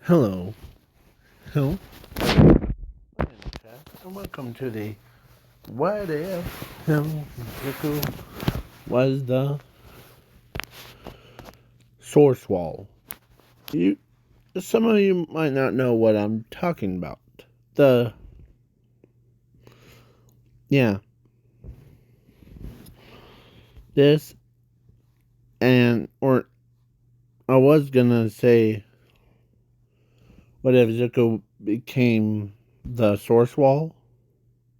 Hello. Hello. My name is Chad, and welcome to the What If Deku was the source wall. You, some of you might not know what I'm talking about. The yeah, this or I was gonna say, what if Zuko became the source wall,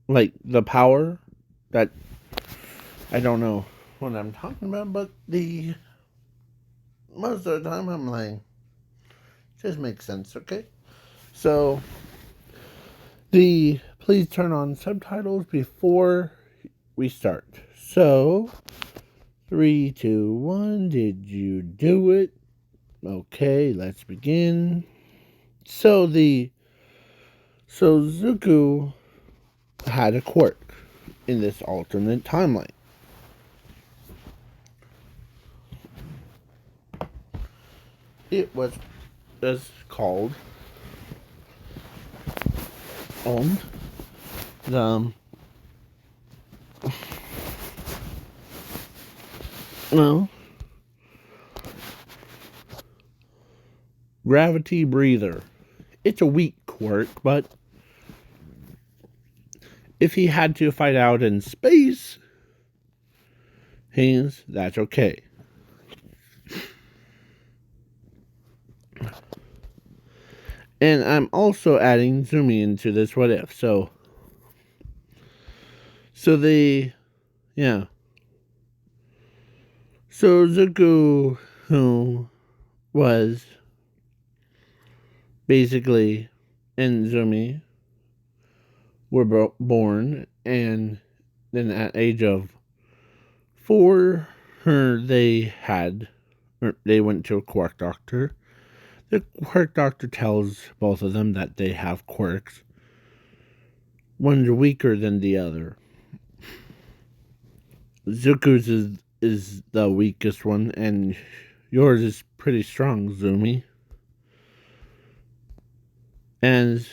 like the power that I don't know what I'm talking about, but the most of the time I'm like, just makes sense, okay? So please turn on subtitles before we start. So 3, 2, 1, did you do it? Okay, let's begin. So Zuko had a quirk in this alternate timeline. It was called the well gravity breather. It's a weak quirk, but if he had to fight out in space, that's okay. And I'm also adding Zumi into this what if. So yeah. So Zuko, who was basically, and Zumi were born, and then at age of 4, they went to a quirk doctor. The quirk doctor tells both of them that they have quirks. One's weaker than the other. Zuko's is the weakest one, and yours is pretty strong, Zumi. And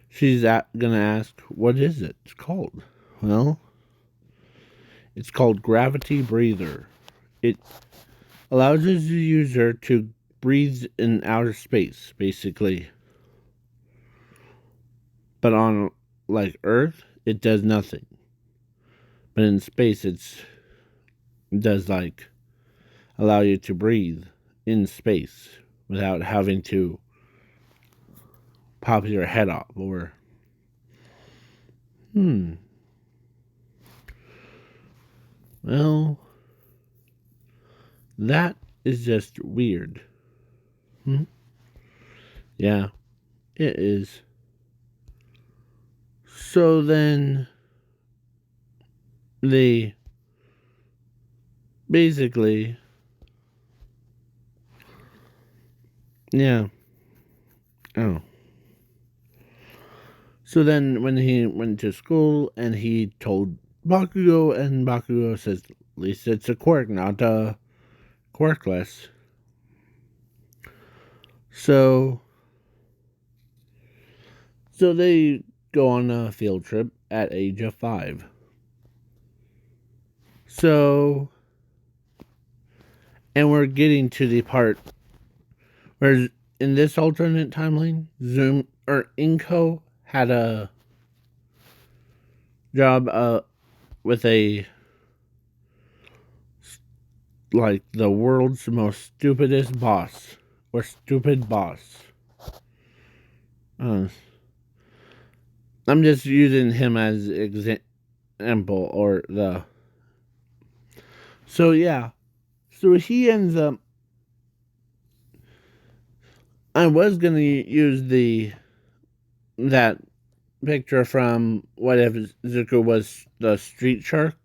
she's gonna ask, what is it called? Well, it's called Gravity Breather. It allows the user to breathe in outer space, basically. But on, like, Earth, it does nothing. But in space, it does, like, allow you to breathe in space without having to pop your head off or well, that is just weird. Yeah, it is. So then they basically, yeah. Oh. So then when he went to school and he told Bakugo, and Bakugo says, at least it's a quirk, not a quirkless. So they go on a field trip at age of 5. So, and we're getting to the part where in this alternate timeline, Inko had a job with the world's most stupidest boss or stupid boss. I'm just using him as example or the. So yeah, so he ends up. I was gonna use that picture from what if Zuko was the street shark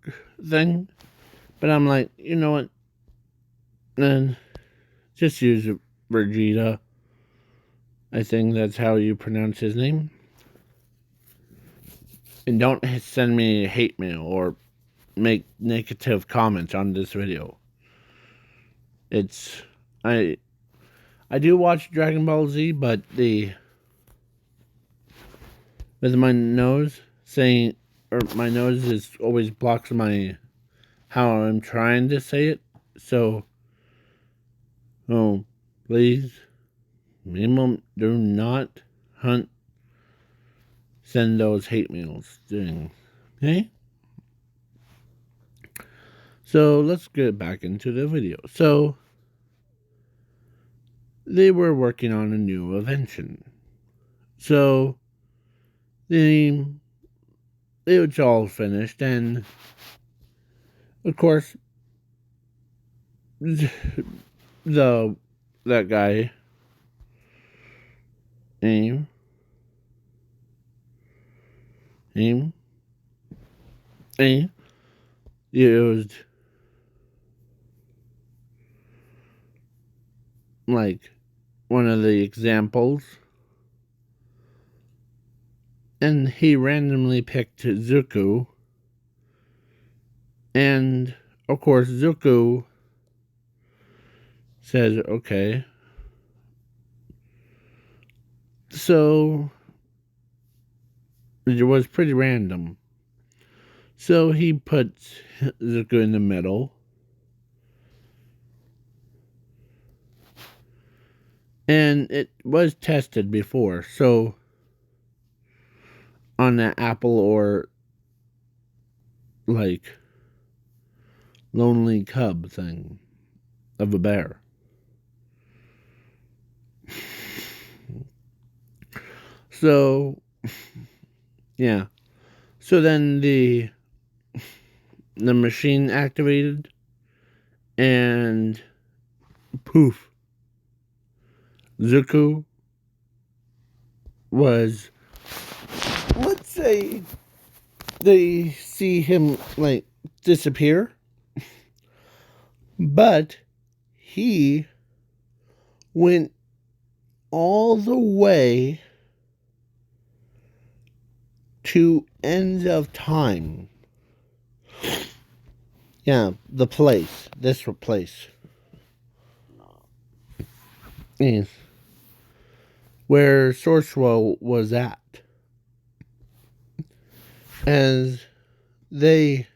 thing, but I'm like, you know what? Then just use Vegeta. I think that's how you pronounce his name. And don't send me hate mail or make negative comments on this video. I I do watch Dragon Ball Z, but with my nose saying, or my nose is always blocks my how I'm trying to say it. So, oh, please, minimum, do not send those hate mails. Okay? So, let's get back into the video. So, they were working on a new invention. So, it was all finished, and of course, that guy, aim, aim, aim, used like one of the examples, and he randomly picked Zuko, and of course Zuko says, okay. So it was pretty random. So he puts Zuko in the middle, and it was tested before, so on the apple or like lonely cub thing of a bear. So yeah. So then the machine activated, and poof, Zuko was, let's say they see him like disappear, but he went all the way to end of time. Yeah, the place. This place. Yes. Where Sorcerer was at. As the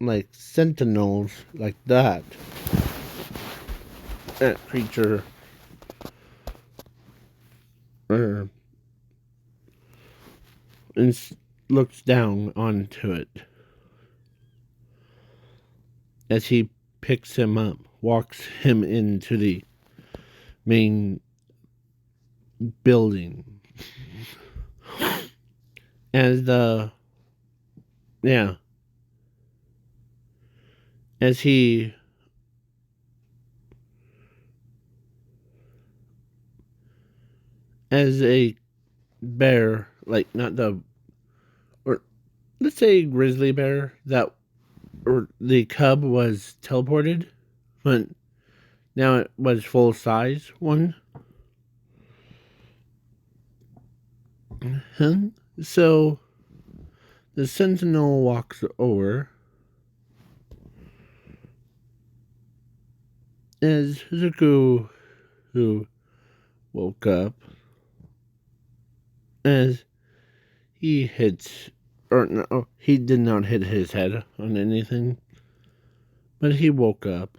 like sentinels like that creature and looks down onto it as he picks him up, walks him into the main building. As as he as a bear, like not the, or let's say grizzly bear, that, or the cub was teleported, but now it was full size one. So the sentinel walks over as Zuko, who woke up, as he hits, or no, he did not hit his head on anything, but he woke up.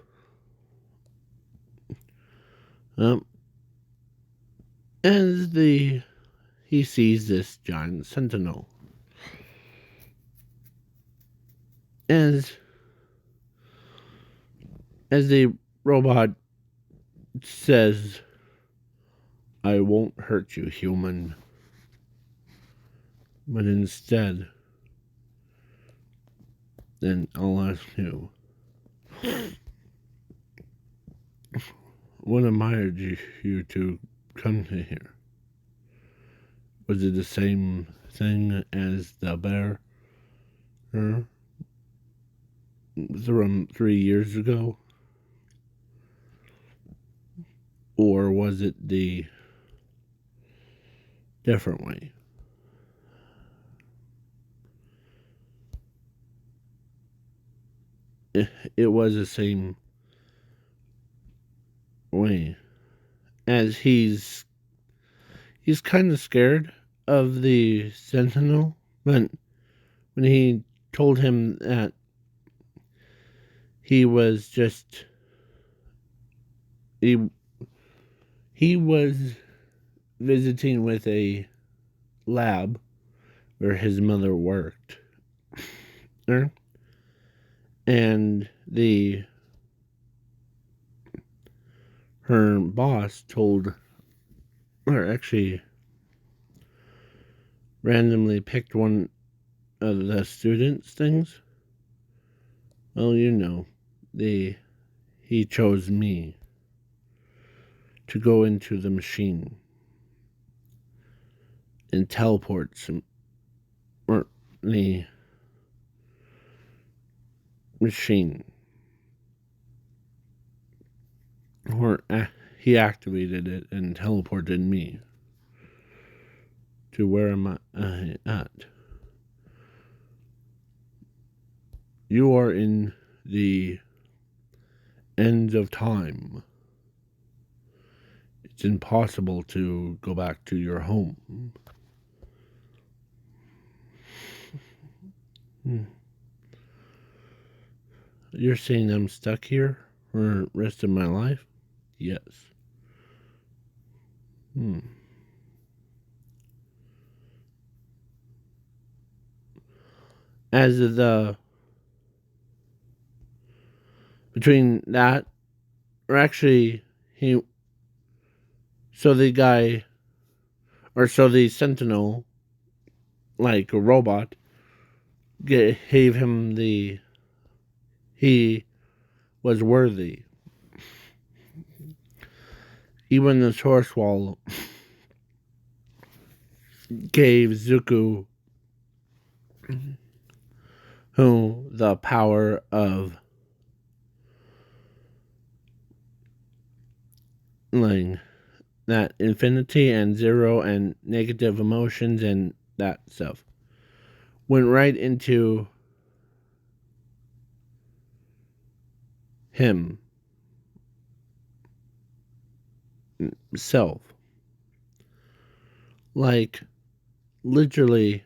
As he sees this giant sentinel. As the robot says, "I won't hurt you, human. But instead, then I'll ask you, what inspired you to come to here? Was it the same thing as the bear from 3 years ago? Or was it the different way?" It was the same way, as he's kind of scared of the Sentinel, but when he told him that he was just he was visiting with a lab where his mother worked, and her boss told, or actually randomly picked one of the students' things. Well, he chose me to go into the machine and teleport the machine. Or he activated it and teleported me to where am I at? You are in the end of time. It's impossible to go back to your home. You're saying I'm stuck here for the rest of my life? Yes. As between that, or actually, so the Sentinel, like a robot, gave him he was worthy. Even the Source Wall gave Zuko the power of like that infinity and zero and negative emotions and that stuff. Went right into him self. Like literally,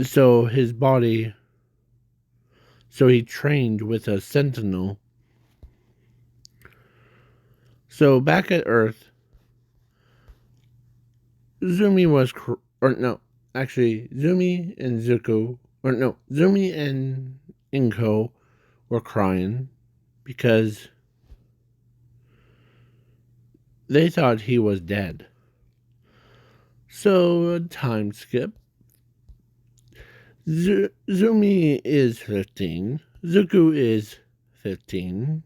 so his body, so he trained with a Sentinel. So back at Earth, Zumi and Zuko, Zumi and Inko were crying because they thought he was dead. So, a time skip. Zumi is 15. Zuko is 15.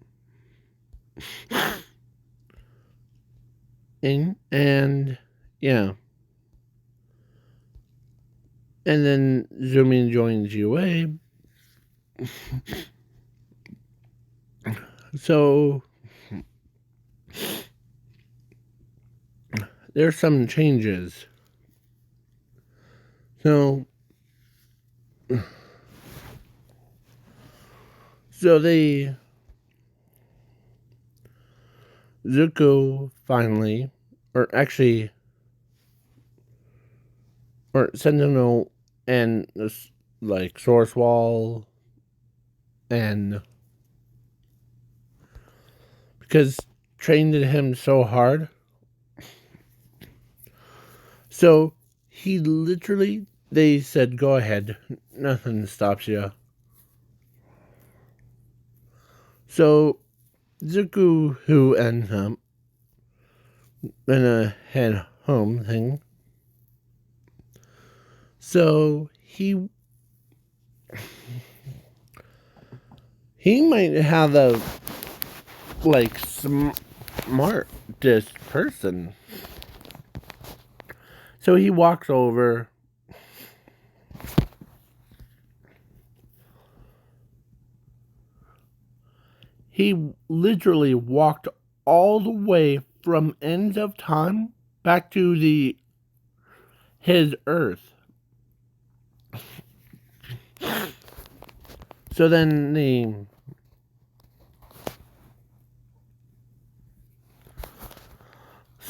And yeah. And then Zumi joins UA. So there's some changes. So Zuko finally, or Sentinel and this, like, Source Wall, and because trained him so hard. So he literally, they said, go ahead, nothing stops you. So Zuko, who ends up in a head home thing, so he might have the smartest person. So he walks over. He literally walked all the way from ends of time back to his Earth. So then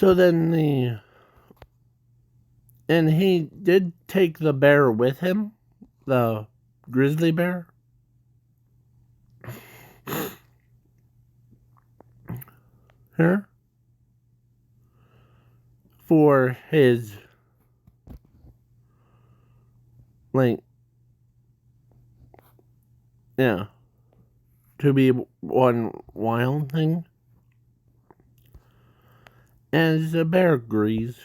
So then and he did take the bear with him, the grizzly bear. Here. For his, like, yeah, to be one wild thing. As the bear agrees.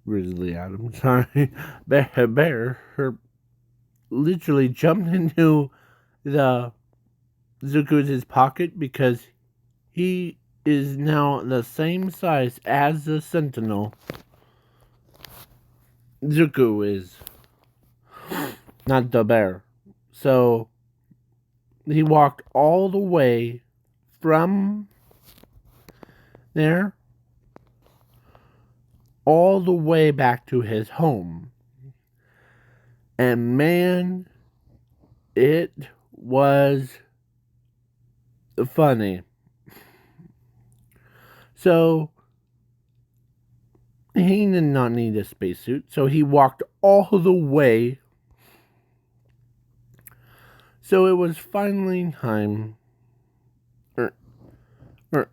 Grizzly Adam, sorry. Bear literally jumped into the Zuku's pocket because he is now the same size as the Sentinel. Zuku is. Not the bear. So he walked all the way from there all the way back to his home. And man, it was funny. So he did not need a spacesuit, so he walked all the way. So it was finally time.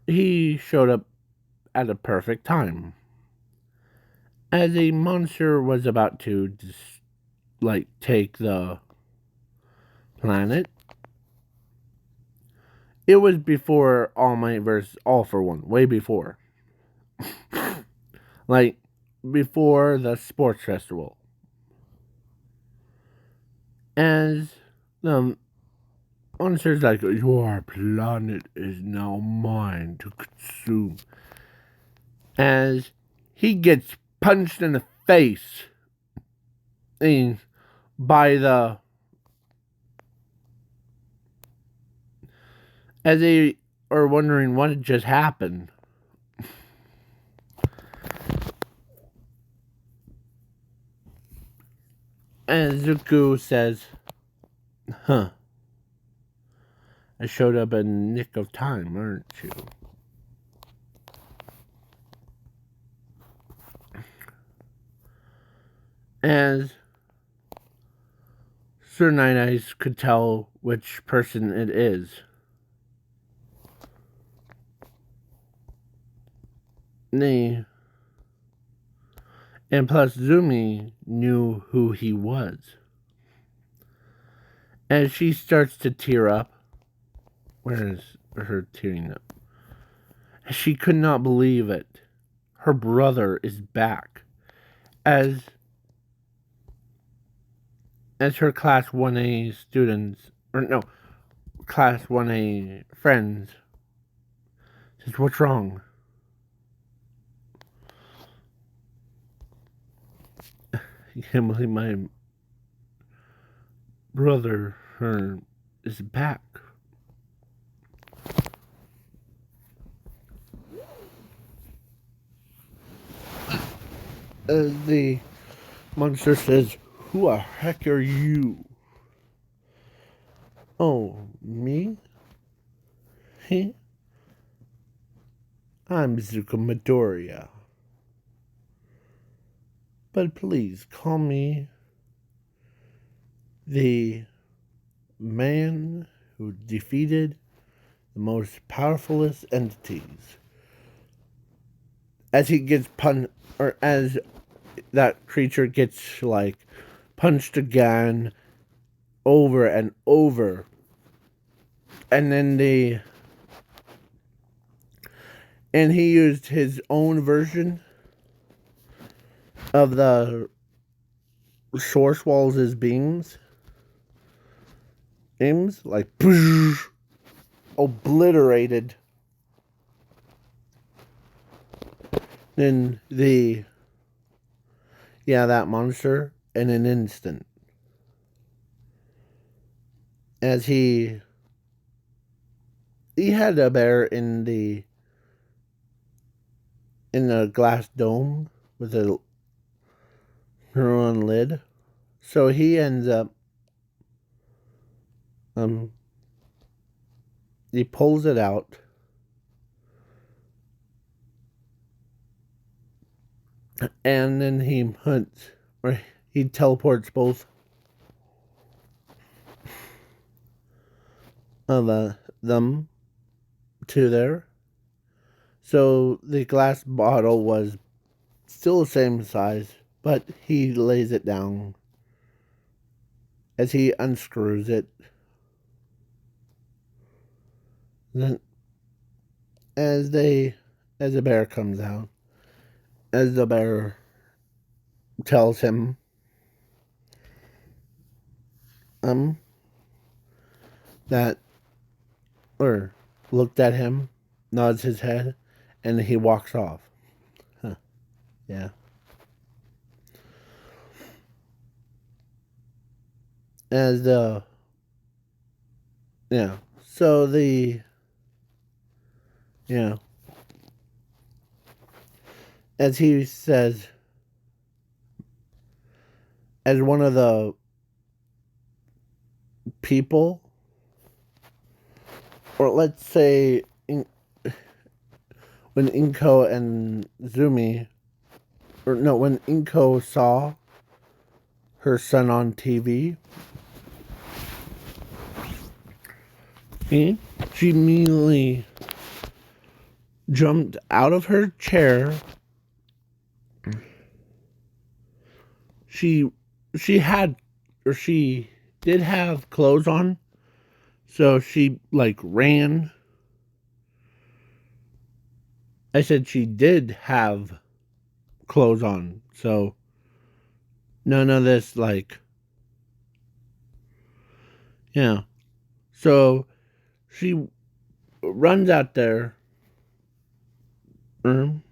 He showed up at a perfect time. As a monster was about to take the planet. It was before All Might vs. All for One, way before. Like, before the sports festival. As the monster's like, your planet is now mine to consume. As he gets punched in the face by the... As they are wondering what had just happened. And Zuko says, I showed up in the nick of time, aren't you? As Sir Night Eyes could tell which person it is. And plus Zumi knew who he was. As she starts to tear up. Where is her tearing up? She could not believe it. Her brother is back. As her class 1A students, or no, class 1A friends, says, what's wrong? I can't believe my brother is back. The monster says, who the heck are you? Oh, me? He? I'm Zuko Midoriya. But please call me the man who defeated the most powerfulest entities. As he gets punched, or as that creature gets, punched again, over and over. And then and he used his own version of the source walls as beams, like obliterated. Then that monster in an instant. As he had a bear in the glass dome with a ruined lid. So he ends up he pulls it out and then he hunts, or he teleports both of them to there. So the glass bottle was still the same size, but he lays it down as he unscrews it. Then, as the bear comes out, as the bear tells him, that, or looked at him, nods his head, and he walks off. Huh. Yeah. As the, yeah. So the, yeah. As he says, as one of the people, or let's say, when Inko and Zumi, or no, when Inko saw her son on TV, she immediately jumped out of her chair. She had, or she did have clothes on, so she like ran. I said she did have clothes on, so none of this like, yeah. So she runs out there, and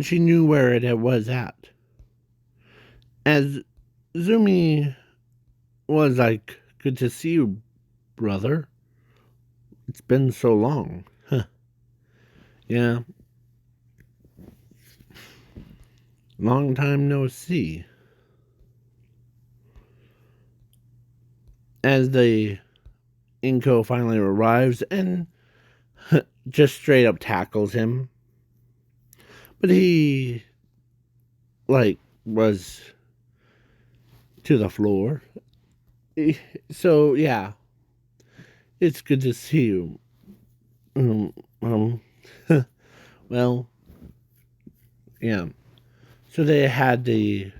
she knew where it was at. As Zumi was like, "Good to see you, brother. It's been so long." Huh. Yeah. Long time no see. As the Inko finally arrives and just straight up tackles him. But he, like, was to the floor. So, yeah. It's good to see you. Well, yeah. So they had the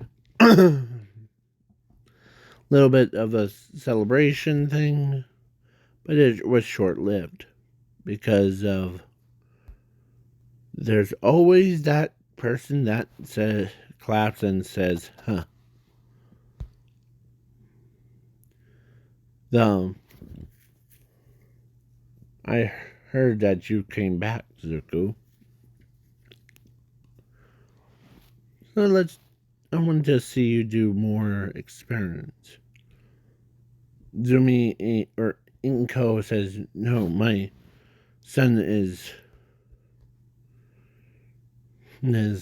little bit of a celebration thing, but it was short-lived because of there's always that person that says, claps and says, "Huh." I heard that you came back, Zuko. So I want to see you do more experiments. Zumi or Inko says, "No, my son is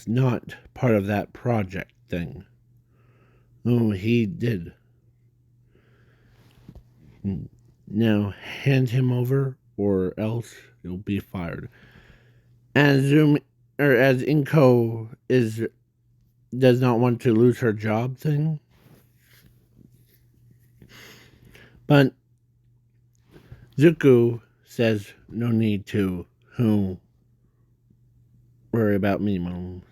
not part of that project thing." Oh, he did. Now hand him over, or else you'll be fired. As Inko does not want to lose her job thing, but Zuko says, "No need to. Who worry about me, Mom?"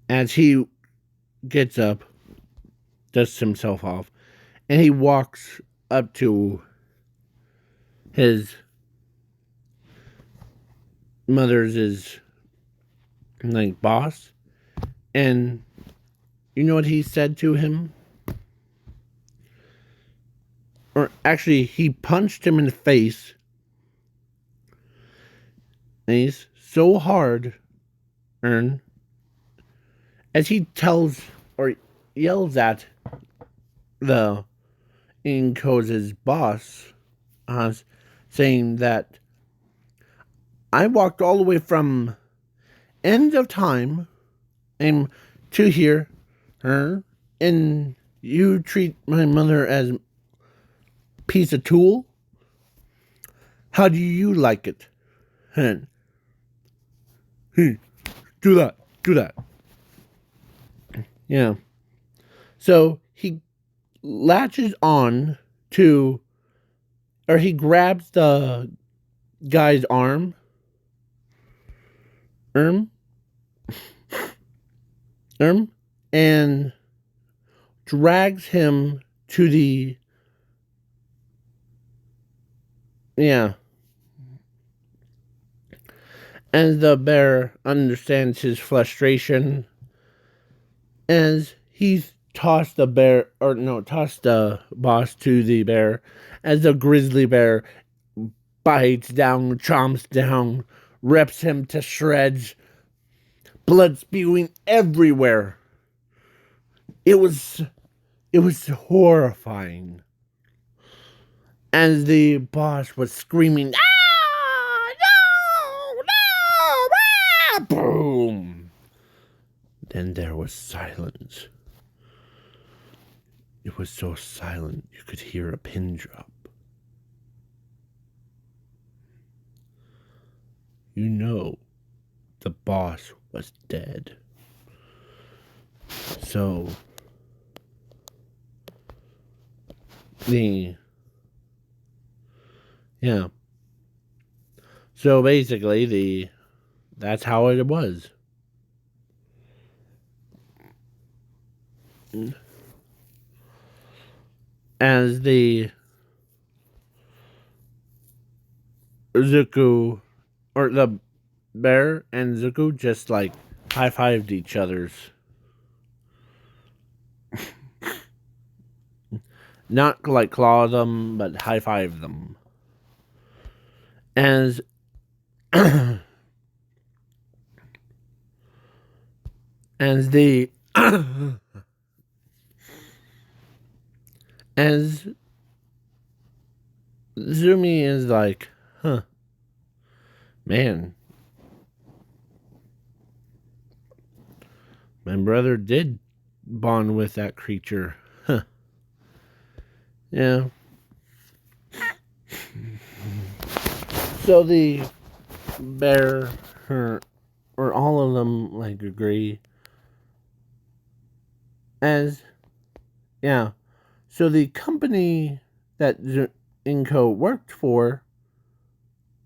As he gets up, dusts himself off, and he walks up to his mother's like boss, and you know what he said to him? Or actually, he punched him in the face, and he's so hard, as he tells or yells at the Inko's boss, saying that I walked all the way from end of time and to here, and you treat my mother as a piece of tool? How do you like it? And hey, do that. Yeah. So he latches on to, or he grabs the guy's arm, and drags him to the, yeah. And the bear understands his frustration as he's tossed the boss to the bear, as the grizzly bear bites down, chomps down, rips him to shreds, blood spewing everywhere. It was horrifying. As the boss was screaming, "Ah, no, no, ah!" Boom. Then there was silence. It was so silent you could hear a pin drop. You know, the boss was dead. So, So basically, that's how it was. As the Zuko, or the bear and Zuko just like high-fived each other's. Not like claw them, but high-five them. As as the as Zumi is like, huh, man, my brother did bond with that creature, huh? Yeah. So the bear, or all of them, like, agree. As, yeah. So the company that Inko worked for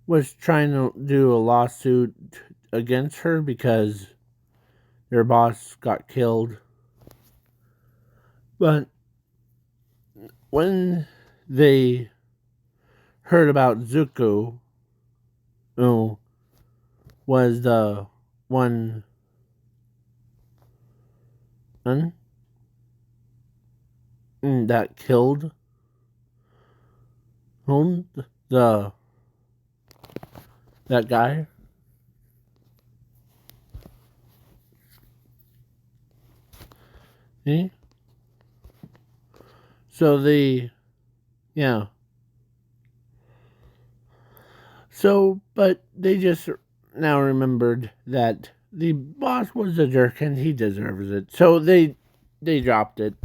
was trying to do a lawsuit against her because their boss got killed. But when they heard about Zuko, who was the one that killed that guy. See? So but they just now remembered that the boss was a jerk and he deserves it. So they dropped it.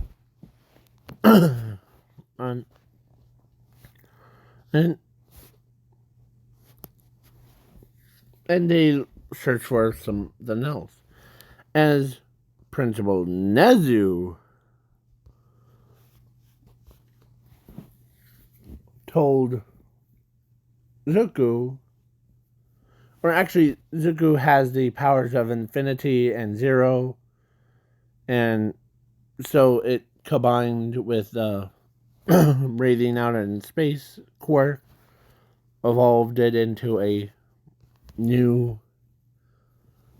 and they searched for something else. As Principal Nezu told Zuko, or actually Zuko has the powers of infinity and zero, and so it combined with radiating out in space core evolved it into a new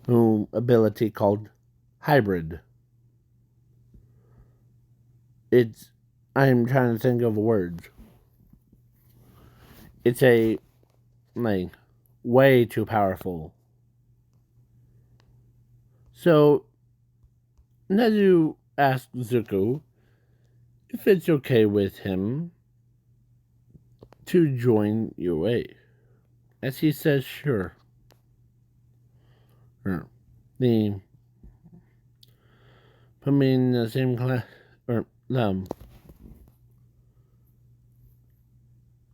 ability called hybrid. I'm trying to think of words. It's a, like, way too powerful. So Nezu asked Zuko if it's okay with him to join UA. As he says, sure. Put me in the same class, or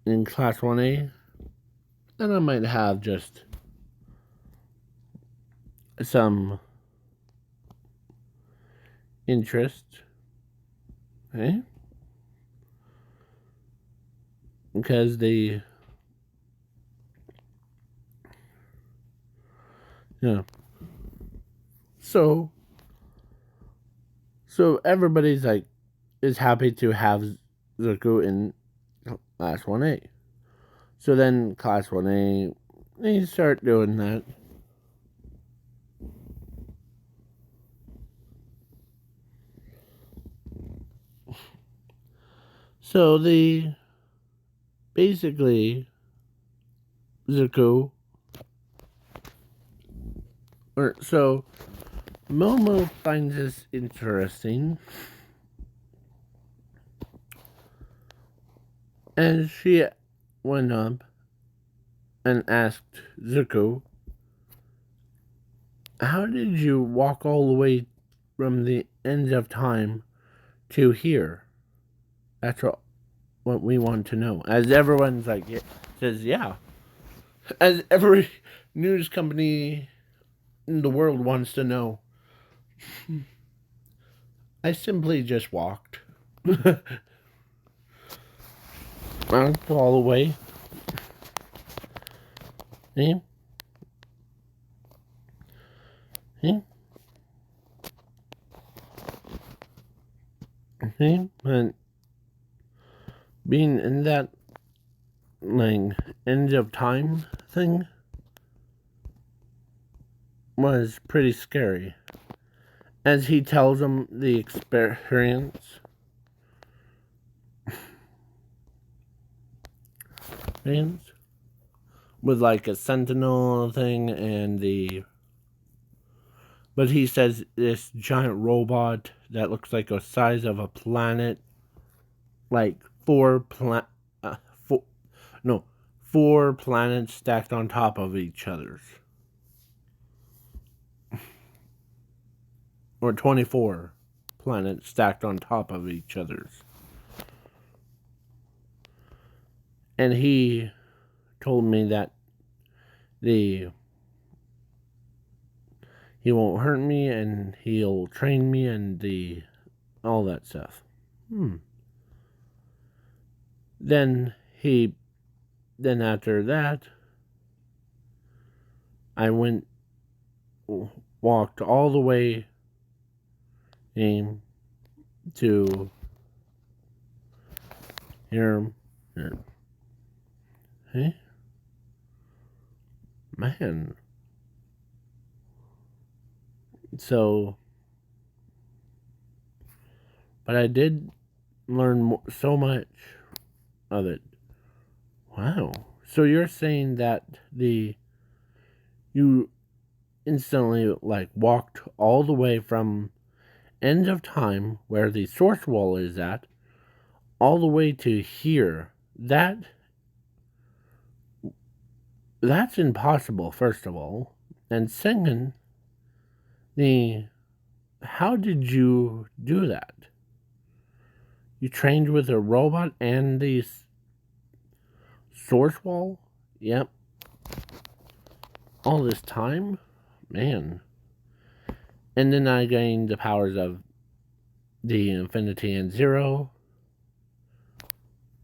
in class 1A, then I might have just some interest, eh? Because they, yeah. So, so everybody's like is happy to have Zuko in Class 1A. So then Class 1A, they start doing that. So the basically Zuko, or so Momo finds this interesting, and she went up and asked Zuko, "How did you walk all the way from the end of time to here?" That's what we want to know. As everyone's like, says, yeah. As every news company in the world wants to know. I simply just walked. All the way. Eh? Eh? Eh? And being in that like end of time thing was pretty scary. As he tells him the experience. With like a sentinel thing and the, but he says this giant robot that looks like the size of a planet, like four, no, 4 planets stacked on top of each other's, or 24 planets stacked on top of each other's. And he told me that he won't hurt me and he'll train me and all that stuff. Then after that, I walked all the way to here. Hey, man. So, but I did learn so much of it. Wow. So you're saying that you instantly like walked all the way from end of time where the source wall is at all the way to here. That's impossible, first of all. And second, how did you do that? You trained with a robot and the source wall? Yep. All this time? Man. And then I gained the powers of the infinity and zero.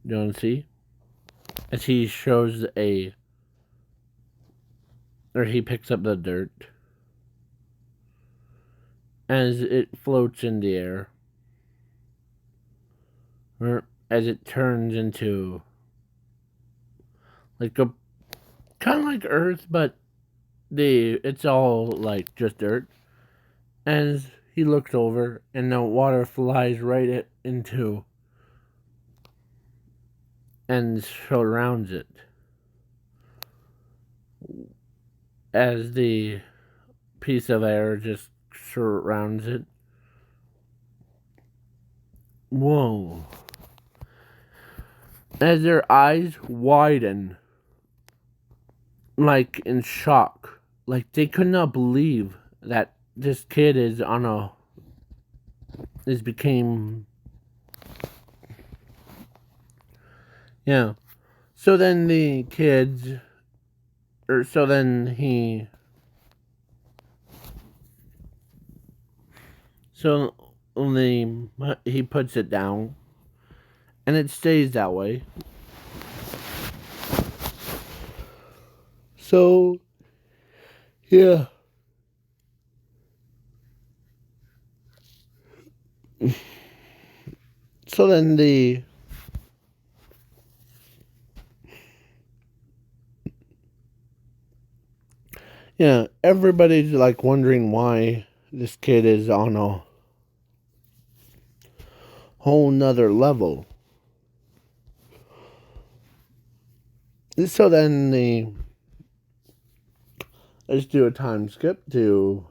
You want to see? As he shows or he picks up the dirt as it floats in the air, or as it turns into like a kind of like Earth, but it's all like just dirt. As he looks over, and the water flies right into and surrounds it. As the piece of air just surrounds it. Whoa. As their eyes widen, like in shock. Like they could not believe that this kid became. Yeah. So then the kids, or so then he So he puts it down, and it stays that way. So, yeah. So then everybody's like wondering why this kid is on a whole nother level. So then let's do a time skip to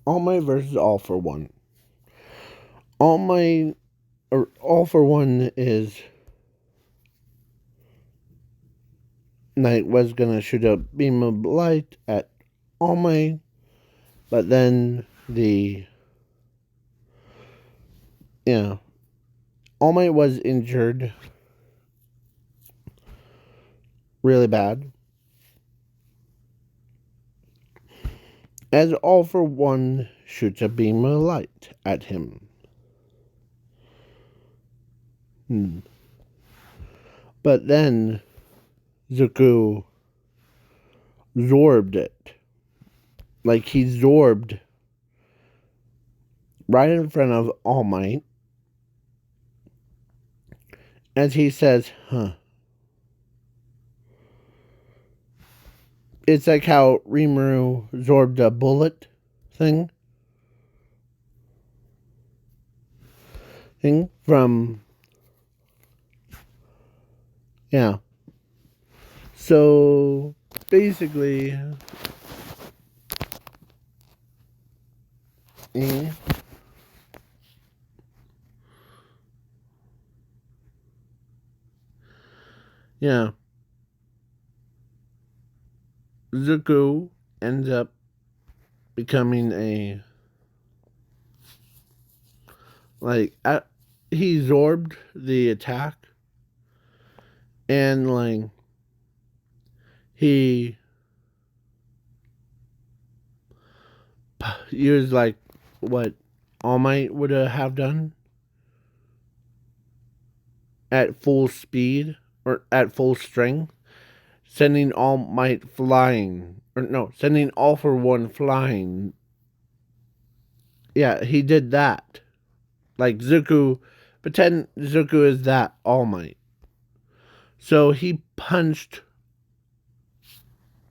All Might versus All for One. All for One is Knight was gonna shoot a beam of light at All Might, but then All Might was injured really bad. As All for One shoots a beam of light at him. But then Zuko zorbed it. Like he zorbed right in front of All Might. As he says, It's like how Rimuru zorbed a bullet thing from... Yeah. So, basically... Yeah. Zuko ends up becoming he zorbed the attack, and he used what All Might would have done at full speed or at full strength, sending All Might flying, sending All for One flying. Yeah, he did that. Like Zuko, pretend Zuko is that All Might. So he punched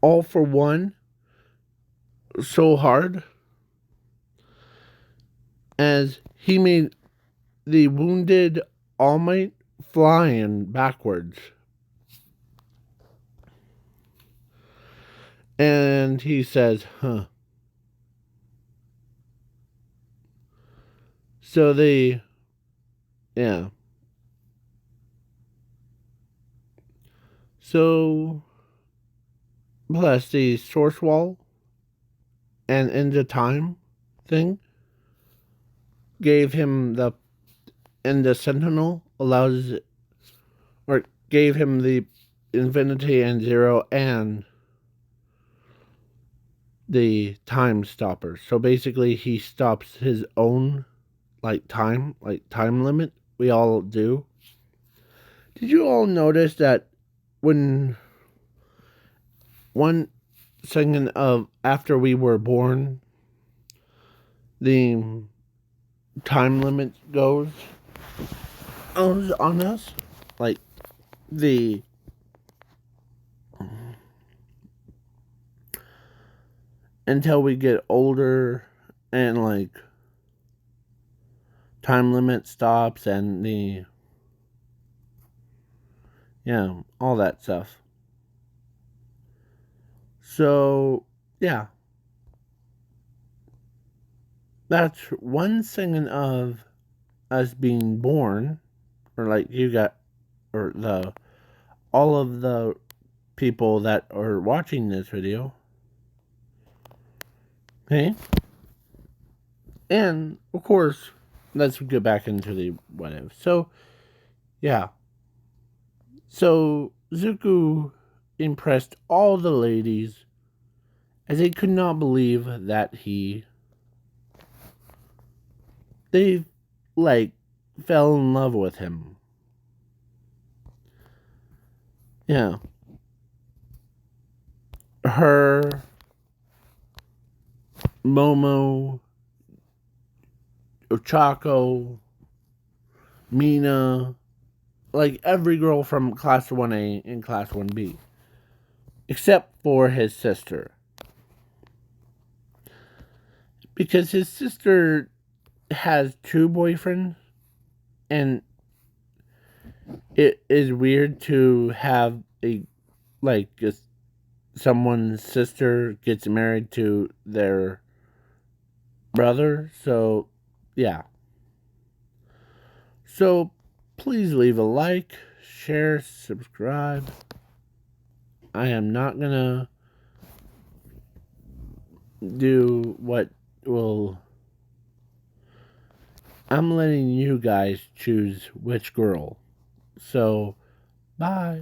All for One so hard as he made the wounded All Might flying backwards. And he says, So So, plus the source wall and end of time thing gave him the Sentinel gave him the Infinity and Zero and the time stopper. So basically he stops his own time limit. We all do. Did you all notice that when one second of after we were born, the time limit goes on us? Like until we get older and time limit stops and all that stuff. So, yeah. That's one second of us being born, or all of the people that are watching this video. Okay? And, of course, let's get back into the what if. So, yeah. So, Zuko impressed all the ladies as they could not believe that he they, like, fell in love with him. Yeah. Her, Momo, Ochako, Mina, like every girl from Class 1A and Class 1B. Except for his sister. Because his sister has two boyfriends, and it is weird to have someone's sister gets married to their brother. So, yeah. So, please leave a like, share, subscribe. I am not gonna do what will. I'm letting you guys choose which girl. So, bye.